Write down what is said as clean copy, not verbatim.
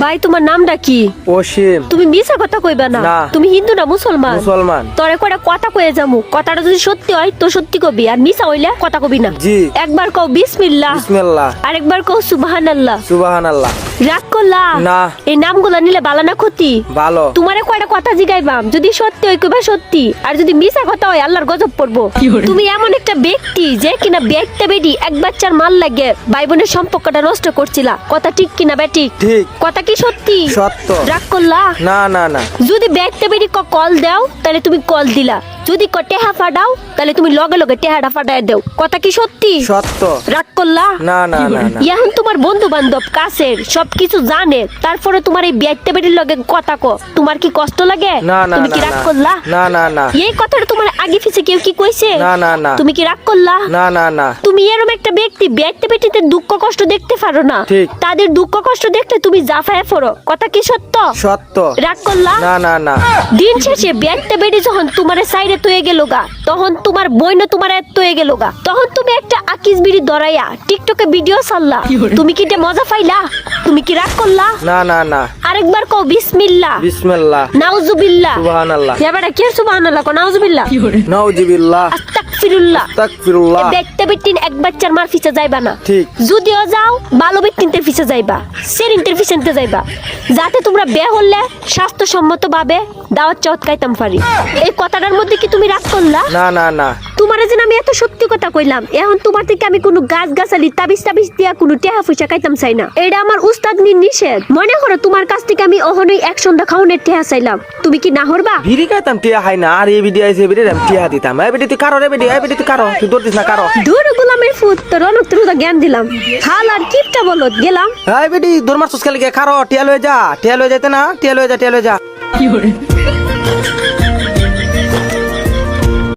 ভাই তোমার নামটা কি? অসীম। তুমি মিছা কথা কইবা না। তুমি হিন্দু না মুসলমান? মুসলমান। তোরে কয়টা কথা কয়ে যামু, কথাটা যদি সত্যি হয় তো সত্যি কবি, আর মিছা হইলে কথা কবি না। জি। একবার কও বিসমিল্লাহ। বিসমিল্লাহ। আরেকবার কও সুবহানাল্লাহ। সুবহানাল্লাহ। রাগ করলা না। এই নামগুলা নিলে ভালো না ক্ষতি? ভালো। তোমারে কয়টা কথা জিগাইবাম, যদি সত্যি হয় কইবা সত্যি, আর যদি মিছা কথা হয় আল্লাহর গজব পড়বো। তুমি এমন একটা ব্যক্তি যে কিনা ব্যক্তি বেডি এক বাচ্চার মাল লাগে ভাই বোনের সম্পর্কটা নষ্ট করছিলা, কথা ঠিক কিনা বেটি? ঠিক। কথা কি সত্যি? সত্য। রাগ করলা? না না না। যদি ব্যক্তি বেডি কল দাও তাহলে তুমি কল দিলা, যদি টেহা ফাটাও তাহলে তুমি লগে লগে টেহাটা ফাটাই দাও, কথা কি সত্যি? সত্য। রাগ করলা? না না না না। এখন তোমার বন্ধু বান্ধব কাছের সবকিছু জানে, তারপরে তোমার এই ব্যক্তি বেডির লগে কথা কো, তোমার কি কষ্ট লাগে? না না তুমি কি না, রাগ না। করলা? না না না। এই কথাটা তোমার আগে পিছে কেউ কি কইছে? না না না। তুমি কি রাগ করলা? না না না। তুমি এরকম একটা ব্যক্তি ব্যক্তি বেটিতে দুঃখ কষ্ট দেখতে পারো না, ঠিক। তাদের দুঃখ কষ্ট দেখতে তুমি জাফায় পড়ো, কথা কি সত্য? সত্য। রাগ করলা? না না না। দিন শেষে ব্যক্তি বেটি যখন তোমার সাইডে তয়ে গেল গা, তখন তোমার বইন তোমার তয়ে গেল গা, তখন তুমি একটা আকিস বিড়ি ধরাইয়া টিকটকে ভিডিও ছাড়লা, তুমি কি এটা মজা পাইলা? তুমি কি রাগ করলা? না না না। আরেকবার কও বিসমিল্লাহ। বিসমিল্লাহ। নাউজুবিল্লাহ। সুবহানাল্লাহ। এবারে কি সুবহানাল্লাহ কও, নাউজুবিল্লাহ। নাউজুবিল্লাহ। আস্তাগফিরুল্লাহ। আস্তাগফিরুল্লাহ। ব্যক্তি বেটিন এক বাচ্চার মার পিছে যাইবা না। ঠিক। যদিও যাও ভালো ব্যক্তিতে পিছে যাইবা, সেরিনটের পিছনতে যাইবা, যাতে তোমরা বে হলে স্বাস্থ্যসম্মত ভাবে দাওয়াত চাওয়াত খাইতাম পারি। এই কথাটার মধ্যে কি তুমি রাগ করলা? না না না। তোমারে যেন আমি এত সত্যি কথা কইলাম, এখন তোমার থেকে আমি কোনো গাছ গাছালি তাবিজ তাবিজ দিয়া কোনো টেহা পয়সা খাইতাম চাই না, এটা আমার উস্তাদ নিষেধ। মনে করো তোমার কাছ থেকে আমি অহনই এক সন্ধ্যা খাওনের টেহা চাইলাম, তুমি কি না হরবা? বিড়ি খাইতাম টিয়া খাই না, আর এই বিড়ি আইছে বিড়ি আমি টিয়া দিতাম। এই বিড়ি তুই কারো রে বিড়ি, এই বিড়ি তুই কারো, তুই দৌড় দিস না কারো। দূর গোলামের ফুট তোর অনেক তোর জ্ঞান দিলাম, হাল আর কিপটা বলো গেলাম। এই বিড়ি দৌড় মারছস খালি কারো, টিয়া লয়ে যা, টিয়া লয়ে যাইতে না, টিয়া লয়ে যা, টিয়া লয়ে যা।